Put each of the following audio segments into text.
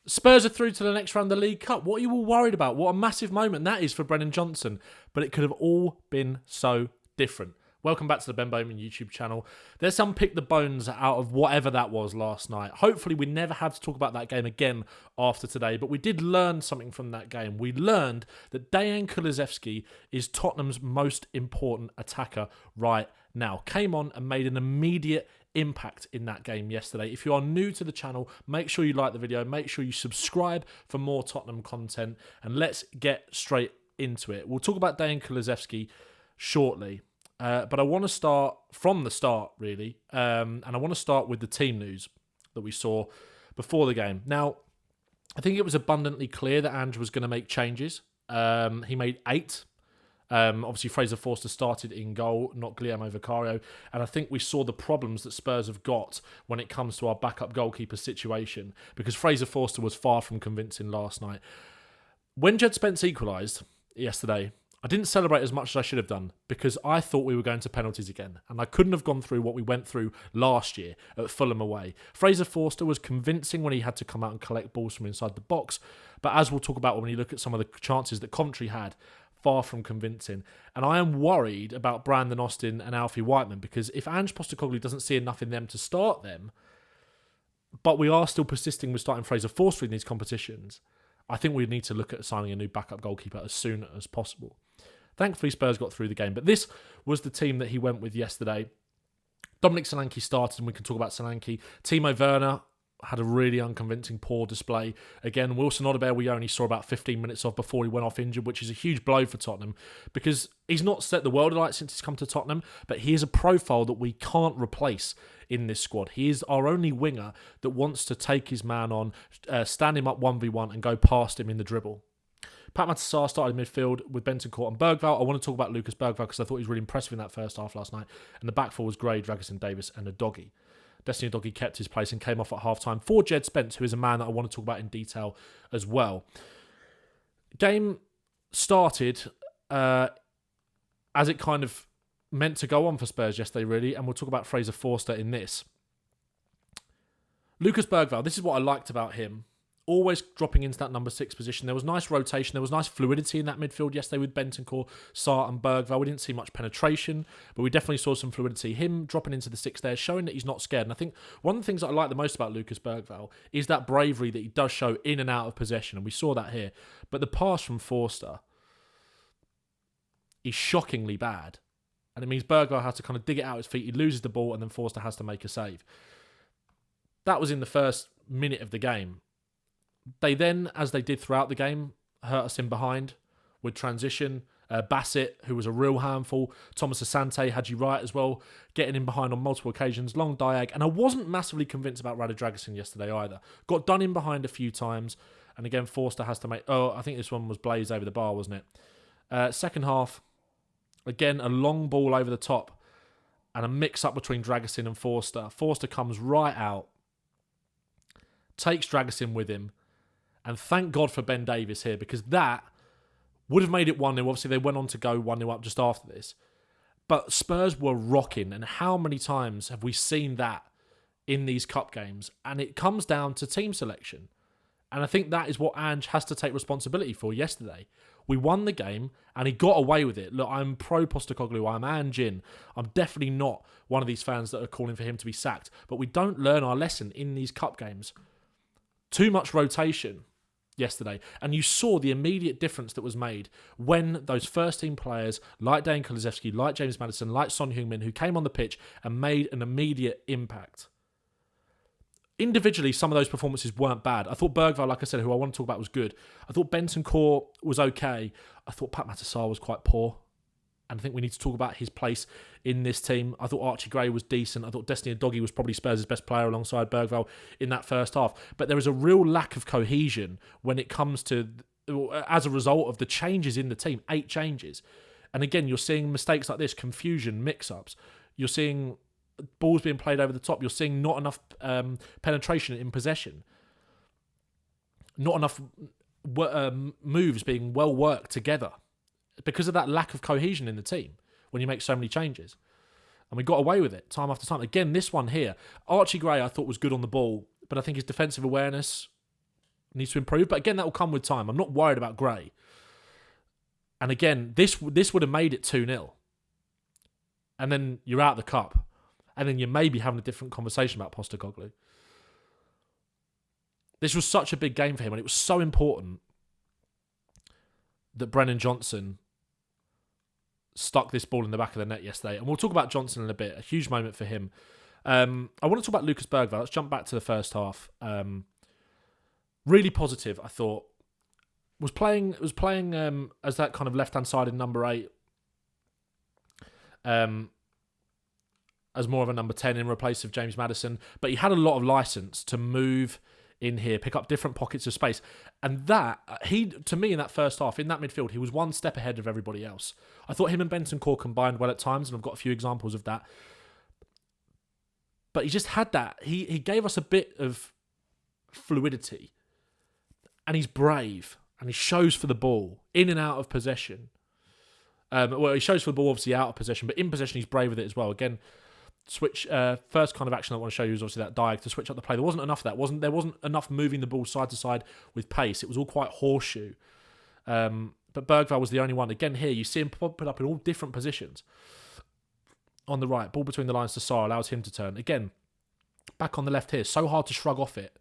Spurs are through to the next round of the League Cup. What are you all worried about? What a massive moment that is for Brennan Johnson. But it could have all been so different. Welcome back to the Ben Bowman YouTube channel. Let's unpick the bones out of whatever that was last night. Hopefully we never have to talk about that game again after today, but we did learn something from that game. We learned that Dejan Kulusevski is Tottenham's most important attacker right now. Came on and made an immediate impact in that game yesterday. If you are new to the channel, make sure you like the video, make sure you subscribe for more Tottenham content, and let's get straight into it. We'll talk about Dejan Kulusevski shortly. But I want to start from the start, really, and I want to start with the team news that we saw before the game. Now, I think it was abundantly clear that Ange was going to make changes. He made 8. Obviously, Fraser Forster started in goal, not Guillermo Vicario, and I think we saw the problems that Spurs have got when it comes to our backup goalkeeper situation, because Fraser Forster was far from convincing last night. When Jed Spence equalised yesterday, I didn't celebrate as much as I should have done because I thought we were going to penalties again, and I couldn't have gone through what we went through last year at Fulham away. Fraser Forster was convincing when he had to come out and collect balls from inside the box, but as we'll talk about when you look at some of the chances that Coventry had, far from convincing. And I am worried about Brandon Austin and Alfie Whiteman, because if Ange Postecoglou doesn't see enough in them to start them, but we are still persisting with starting Fraser Forster in these competitions, I think we need to look at signing a new backup goalkeeper as soon as possible. Thankfully, Spurs got through the game, but this was the team that he went with yesterday. Dominic Solanke started, and we can talk about Solanke. Timo Werner had a really unconvincing, poor display. Again, Wilson Odobert, we only saw about 15 minutes of before he went off injured, which is a huge blow for Tottenham, because he's not set the world alight since he's come to Tottenham, but he is a profile that we can't replace in this squad. He is our only winger that wants to take his man on, stand him up 1v1 and go past him in the dribble. Pat Matasar started midfield with Bentancur and Bergvall. I want to talk about Lucas Bergvall because I thought he was really impressive in that first half last night. And the back four was Gray, Dragusin Davis and Udogie. Destiny Udogie kept his place and came off at half-time for Jed Spence, who is a man that I want to talk about in detail as well. Game started as it kind of meant to go on for Spurs yesterday, really, and we'll talk about Fraser Forster in this. Lucas Bergvall, this is what I liked about him. Always dropping into that number 6 position. There was nice rotation. There was nice fluidity in that midfield yesterday with Bentancur, Sarr and Bergvall. We didn't see much penetration, but we definitely saw some fluidity. Him dropping into the 6 there, showing that he's not scared. And I think one of the things that I like the most about Lucas Bergvall is that bravery that he does show in and out of possession, and we saw that here. But the pass from Forster is shockingly bad. And it means Bergvall has to kind of dig it out his feet. He loses the ball, and then Forster has to make a save. That was in the first minute of the game. They then, as they did throughout the game, hurt us in behind with transition. Bassett, who was a real handful. Thomas Asante had you right as well, getting in behind on multiple occasions. Long diag. And I wasn't massively convinced about Rada Dragusin yesterday either. Got done in behind a few times. And again, Forster has to make... Oh, I think this one was blazed over the bar, wasn't it? Second half, again, a long ball over the top. And a mix-up between Dragusin and Forster. Forster comes right out. Takes Dragusin with him. And thank God for Ben Davies here, because that would have made it 1-0. Obviously, they went on to go 1-0 up just after this. But Spurs were rocking. And how many times have we seen that in these cup games? And it comes down to team selection. And I think that is what Ange has to take responsibility for yesterday. We won the game, and he got away with it. Look, I'm pro-Postecoglou. I'm Ange in. I'm definitely not one of these fans that are calling for him to be sacked. But we don't learn our lesson in these cup games. Too much rotation yesterday, and you saw the immediate difference that was made when those first team players like Dejan Kulusevski, like James Maddison, like Son Heung-Min, who came on the pitch and made an immediate impact. Individually, some of those performances weren't bad. I thought Bergvall, like I said, who I want to talk about, was good. I thought Bentancur was okay. I thought Pat Matasar was quite poor. And I think we need to talk about his place in this team. I thought Archie Gray was decent. I thought Destiny Udogie was probably Spurs' best player alongside Bergvall in that first half. But there is a real lack of cohesion when it comes to, as a result of the changes in the team, 8 changes. And again, you're seeing mistakes like this, confusion, mix-ups. You're seeing balls being played over the top. You're seeing not enough penetration in possession. Not enough moves being well worked together, because of that lack of cohesion in the team when you make so many changes. And we got away with it time after time. Again, this one here, Archie Gray I thought was good on the ball, but I think his defensive awareness needs to improve. But again, that will come with time. I'm not worried about Gray. And again, this would have made it 2-0. And then you're out of the cup. And then you're maybe having a different conversation about Postecoglou. This was such a big game for him, and it was so important that Brennan Johnson stuck this ball in the back of the net yesterday. And we'll talk about Johnson in a bit. A huge moment for him. I want to talk about Lucas Bergvall. Let's jump back to the first half. Really positive, I thought. Was playing as that kind of left-hand side in number 8. As more of a number 10 in replace of James Maddison. But he had a lot of licence to move in here, pick up different pockets of space. And that, to me, in that first half, in that midfield, he was one step ahead of everybody else. I thought him and Bentancur combined well at times, and I've got a few examples of that. But he just had that. He gave us a bit of fluidity. And he's brave. And he shows for the ball, in and out of possession. He shows for the ball, obviously, out of possession. But in possession, he's brave with it as well. Again, first kind of action I want to show you is obviously that dive to switch up the play. There wasn't enough of that. There wasn't enough moving the ball side to side with pace. It was all quite horseshoe. But Bergvall was the only one. Again, here, you see him put up in all different positions. On the right, ball between the lines to Sarr allows him to turn. Again, back on the left here, so hard to shrug off it.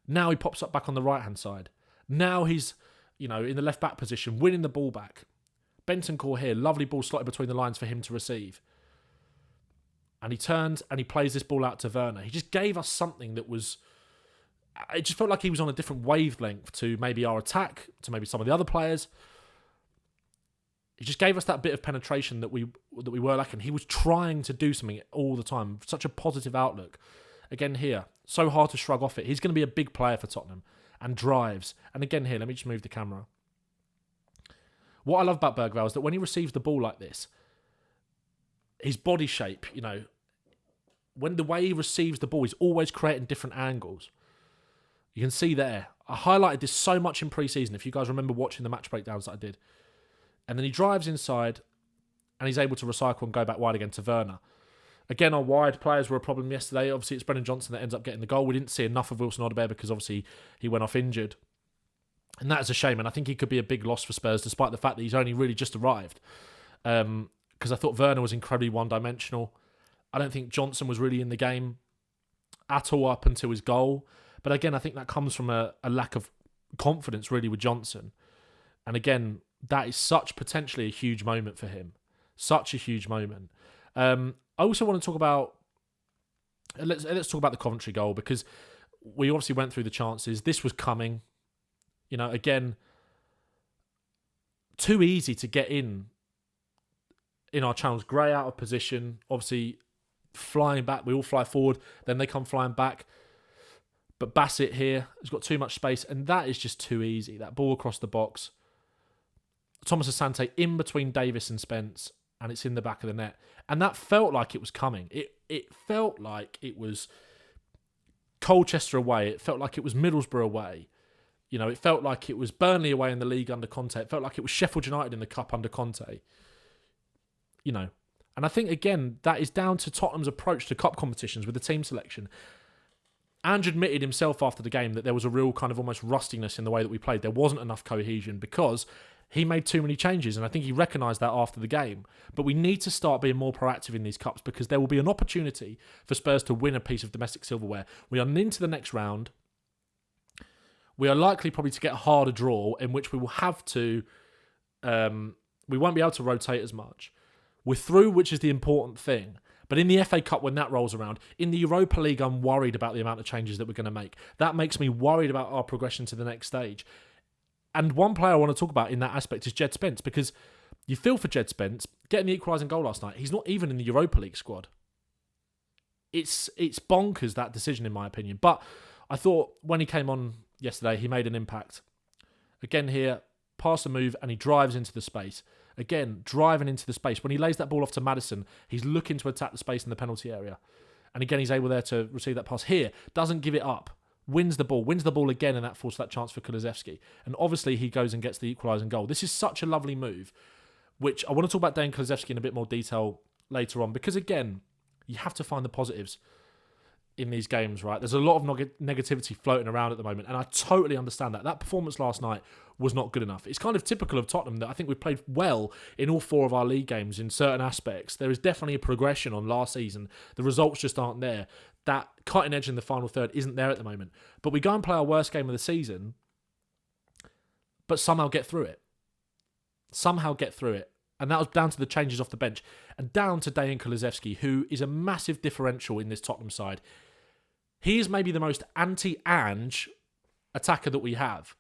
Now he pops up back on the right-hand side. Now he's, in the left-back position, winning the ball back. Bentancur here, lovely ball slotted between the lines for him to receive. And he turns and he plays this ball out to Werner. He just gave us something that was... It just felt like he was on a different wavelength to maybe our attack, to maybe some of the other players. He just gave us that bit of penetration that we were lacking. He was trying to do something all the time. Such a positive outlook. Again here, so hard to shrug off it. He's going to be a big player for Tottenham. And drives. And again here, let me just move the camera. What I love about Bergvall is that when he receives the ball like this, his body shape, when the way he receives the ball, he's always creating different angles. You can see there. I highlighted this so much in pre-season, if you guys remember watching the match breakdowns that I did. And then he drives inside, and he's able to recycle and go back wide again to Werner. Again, our wide players were a problem yesterday. Obviously, it's Brennan Johnson that ends up getting the goal. We didn't see enough of Wilson Odobert because obviously he went off injured. And that is a shame. And I think he could be a big loss for Spurs, despite the fact that he's only really just arrived. Because I thought Werner was incredibly one-dimensional. I don't think Johnson was really in the game at all up until his goal. But again, I think that comes from a lack of confidence, really, with Johnson. And again, that is potentially a huge moment for him. Such a huge moment. I also want to talk about... Let's talk about the Coventry goal, because we obviously went through the chances. This was coming. Again, too easy to get in our channels. Gray out of position, obviously flying back. We all fly forward, then they come flying back. But Bassett here has got too much space, and that is just too easy. That ball across the box. Thomas Asante in between Davis and Spence, and it's in the back of the net. And that felt like it was coming. It felt like it was Colchester away. It felt like it was Middlesbrough away. It felt like it was Burnley away in the league under Conte. It felt like it was Sheffield United in the cup under Conte. And I think, again, that is down to Tottenham's approach to cup competitions with the team selection. Ange admitted himself after the game that there was a real kind of almost rustiness in the way that we played. There wasn't enough cohesion because he made too many changes, and I think he recognised that after the game. But we need to start being more proactive in these cups, because there will be an opportunity for Spurs to win a piece of domestic silverware. We are into the next round. We are likely probably to get a harder draw, in which we will have to... we won't be able to rotate as much. We're through, which is the important thing. But in the FA Cup, when that rolls around, in the Europa League, I'm worried about the amount of changes that we're going to make. That makes me worried about our progression to the next stage. And one player I want to talk about in that aspect is Jed Spence, because you feel for Jed Spence getting the equalising goal last night. He's not even in the Europa League squad. It's bonkers, that decision, in my opinion. But I thought when he came on yesterday, he made an impact. Again here, pass the move, and he drives into the space. Again, driving into the space. When he lays that ball off to Maddison, he's looking to attack the space in the penalty area. And again, he's able there to receive that pass here. Doesn't give it up. Wins the ball again, and that forced that chance for Kulusevski. And obviously, he goes and gets the equalising goal. This is such a lovely move, which I want to talk about Dejan Kulusevski in a bit more detail later on, because again, you have to find the positives. in these games, right? There's a lot of negativity floating around at the moment, and I totally understand that. That performance last night was not good enough. It's kind of typical of Tottenham that I think we've played well in all 4 of our league games in certain aspects. There is definitely a progression on last season. The results just aren't there. That cutting edge in the final third isn't there at the moment. But we go and play our worst game of the season, but somehow get through it. And that was down to the changes off the bench and down to Dejan Kulusevski, who is a massive differential in this Tottenham side. He is maybe the most anti-Ange attacker that we have.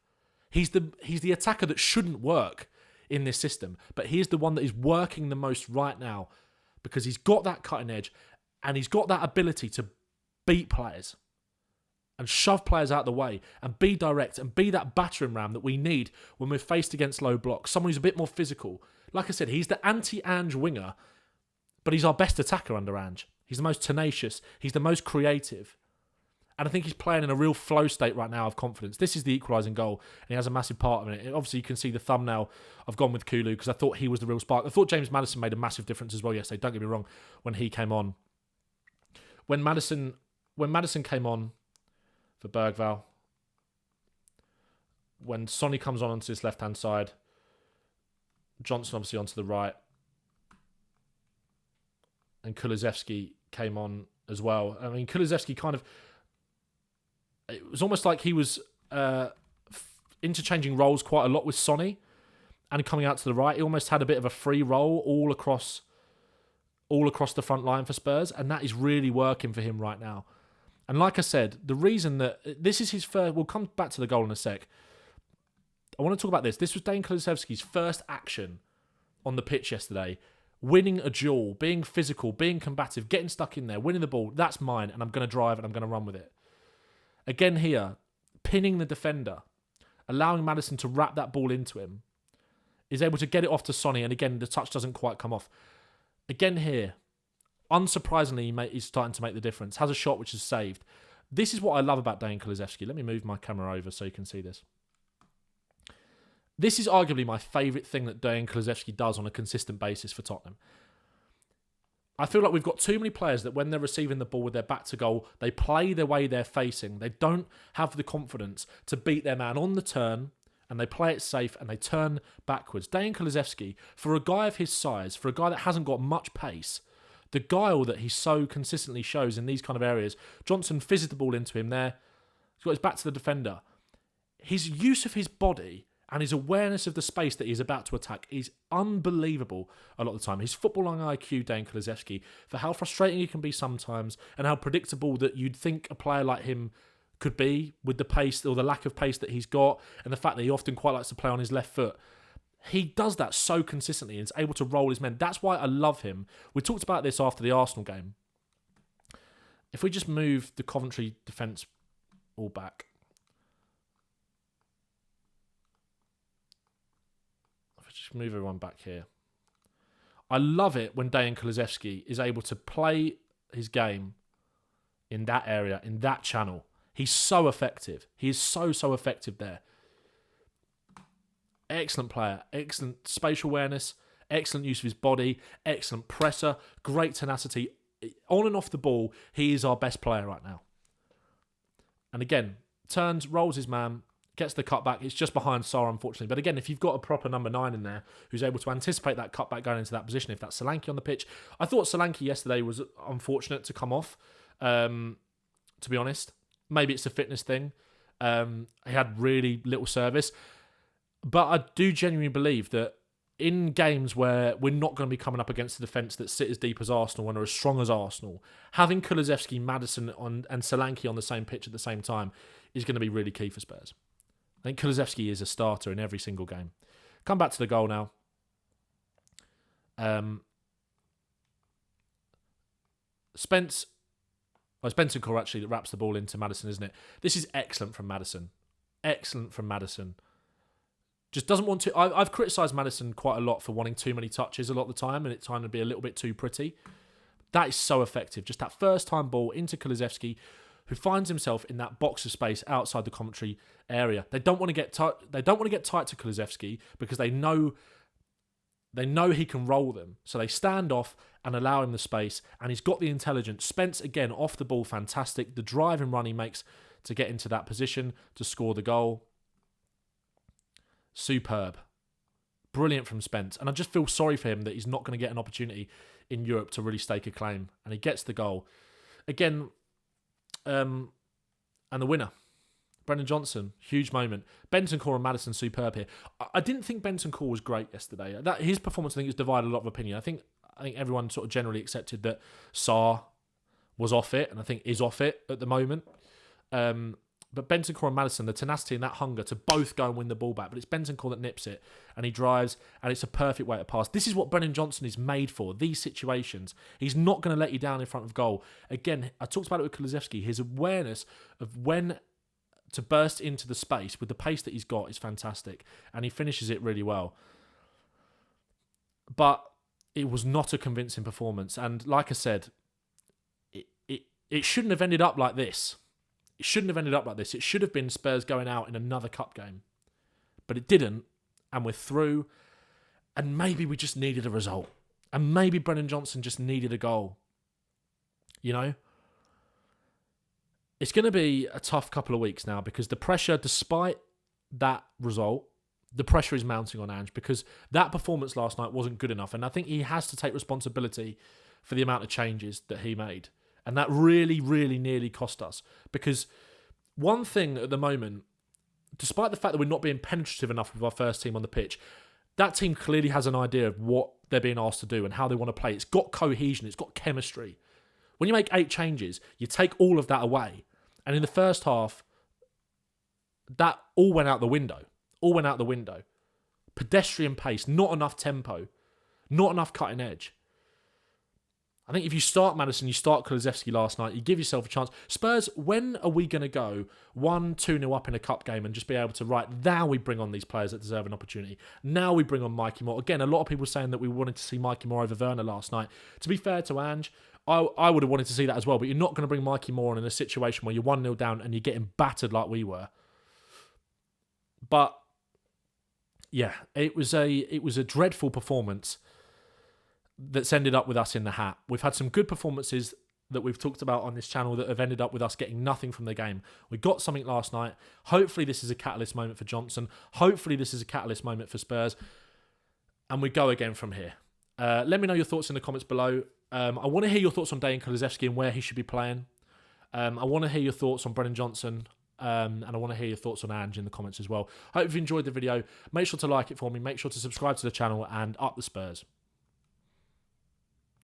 He's the attacker that shouldn't work in this system, but he is the one that is working the most right now because he's got that cutting edge and he's got that ability to beat players and shove players out of the way and be direct and be that battering ram that we need when we're faced against low blocks. Someone who's a bit more physical. Like I said, he's the anti-Ange winger, but he's our best attacker under Ange. He's the most tenacious. He's the most creative. And I think he's playing in a real flow state right now of confidence. This is the equalising goal, and he has a massive part of it. Obviously, you can see the thumbnail. I've gone with Kulu because I thought he was the real spark. I thought James Maddison made a massive difference as well yesterday. Don't get me wrong, when he came on. When Maddison came on for Bergvall, when Sonny comes on onto his left-hand side, Johnson obviously onto the right, and Kulusevski came on as well. I mean, Kulusevski kind of... It was almost like he was interchanging roles quite a lot with Sonny and coming out to the right. He almost had a bit of a free role all across the front line for Spurs, and that is really working for him right now. And like I said, the reason that this is his first... We'll come back to the goal in a sec. I want to talk about this. This was Dejan Kulusevski's first action on the pitch yesterday. Winning a duel, being physical, being combative, getting stuck in there, winning the ball. That's mine, and I'm going to drive and I'm going to run with it. Again here, pinning the defender, allowing Maddison to wrap that ball into him, is able to get it off to Sonny, and again, the touch doesn't quite come off. Again here, unsurprisingly, he's starting to make the difference. Has a shot which is saved. This is what I love about Dejan Kulusevski. Let me move my camera over so you can see this. This is arguably my favourite thing that Dejan Kulusevski does on a consistent basis for Tottenham. I feel like we've got too many players that when they're receiving the ball with their back to goal, they play the way they're facing. They don't have the confidence to beat their man on the turn, and they play it safe and they turn backwards. Dejan Kulusevski, for a guy of his size, for a guy that hasn't got much pace, the guile that he so consistently shows in these kind of areas, Johnson fizzes the ball into him there. He's got his back to the defender. His use of his body and his awareness of the space that he's about to attack is unbelievable a lot of the time. His footballing IQ, Dejan Kulusevski, for how frustrating he can be sometimes and how predictable that you'd think a player like him could be with the pace or the lack of pace that he's got and the fact that he often quite likes to play on his left foot. He does that so consistently and is able to roll his men. That's why I love him. We talked about this after the Arsenal game. If we just move the Coventry defence all back. Just move everyone back here. I love it when Dejan Kulusevski is able to play his game in that area, in that channel. He's so effective. He is so effective there. Excellent player. Excellent spatial awareness. Excellent use of his body. Excellent presser. Great tenacity. On and off the ball, he is our best player right now. And again, turns, rolls his man, gets the cutback. It's just behind Sarr, unfortunately. But again, if you've got a proper number 9 in there who's able to anticipate that cutback going into that position, if that's Solanke on the pitch. I thought Solanke yesterday was unfortunate to come off, to be honest. Maybe it's a fitness thing. He had really little service. But I do genuinely believe that in games where we're not going to be coming up against the defence that sit as deep as Arsenal and are as strong as Arsenal, having Kulusevski, Maddison and Solanke on the same pitch at the same time is going to be really key for Spurs. I think Kulusevski is a starter in every single game. Come back to the goal now. Spence and Core actually that wraps the ball into Maddison, isn't it? This is excellent from Maddison. Excellent from Maddison. Just doesn't want to... I've criticised Maddison quite a lot for wanting too many touches a lot of the time and it trying to be a little bit too pretty. That is so effective. Just that first time ball into Kulusevski, who finds himself in that box of space outside the Coventry area. They don't want to get tight to Kulusevski because they know They know he can roll them, so they stand off and allow him the space, and he's got the intelligence. Spence, again, off the ball, fantastic. The driving run he makes to get into that position to score the goal. Superb. Brilliant from Spence. And I just feel sorry for him that he's not going to get an opportunity in Europe to really stake a claim. And he gets the goal. Again, and the winner. Brennan Johnson, huge moment. Bentancur and Maddison, superb here. I didn't think Bentancur was great yesterday. His performance, I think, has divided a lot of opinion. I think everyone sort of generally accepted that Sarr was off it, and I think is off it at the moment. But Bentancur and Maddison, the tenacity and that hunger to both go and win the ball back. But it's Bentancur that nips it, and he drives, and it's a perfect way to pass. This is what Brennan Johnson is made for, these situations. He's not going to let you down in front of goal. Again, I talked about it with Kulusevski. His awareness of when to burst into the space with the pace that he's got is fantastic, and he finishes it really well. But it was not a convincing performance, and like I said, it shouldn't have ended up like this. It shouldn't have ended up like this. It should have been Spurs going out in another cup game, but it didn't, and we're through, and maybe we just needed a result, and maybe Brennan Johnson just needed a goal, you know? It's going to be a tough couple of weeks now because the pressure, despite that result, the pressure is mounting on Ange because that performance last night wasn't good enough. And I think he has to take responsibility for the amount of changes that he made. And that really, really nearly cost us. Because one thing at the moment, despite the fact that we're not being penetrative enough with our first team on the pitch, that team clearly has an idea of what they're being asked to do and how they want to play. It's got cohesion. It's got chemistry. When you make 8 changes, you take all of that away. And in the first half, that all went out the window. All went out the window. Pedestrian pace, not enough tempo, not enough cutting edge. I think if you start Maddison, you start Kulusevski last night, you give yourself a chance. Spurs, when are we going to go 1-2-0 up in a cup game and just be able to, right, now we bring on these players that deserve an opportunity. Now we bring on Mikey Moore. Again, a lot of people saying that we wanted to see Mikey Moore over Werner last night. To be fair to Ange, I would have wanted to see that as well, but you're not going to bring Mikey Moore on in a situation where you're 1-0 down and you're getting battered like we were. But yeah, it was a dreadful performance that's ended up with us in the hat. We've had some good performances that we've talked about on this channel that have ended up with us getting nothing from the game. We got something last night. Hopefully this is a catalyst moment for Johnson. Hopefully this is a catalyst moment for Spurs. And we go again from here. Let me know your thoughts in the comments below. I want to hear your thoughts on Dejan Kulusevski and where he should be playing. I want to hear your thoughts on Brennan Johnson. And I want to hear your thoughts on Ange in the comments as well. Hope you've enjoyed the video. Make sure to like it for me. Make sure to subscribe to the channel and up the Spurs.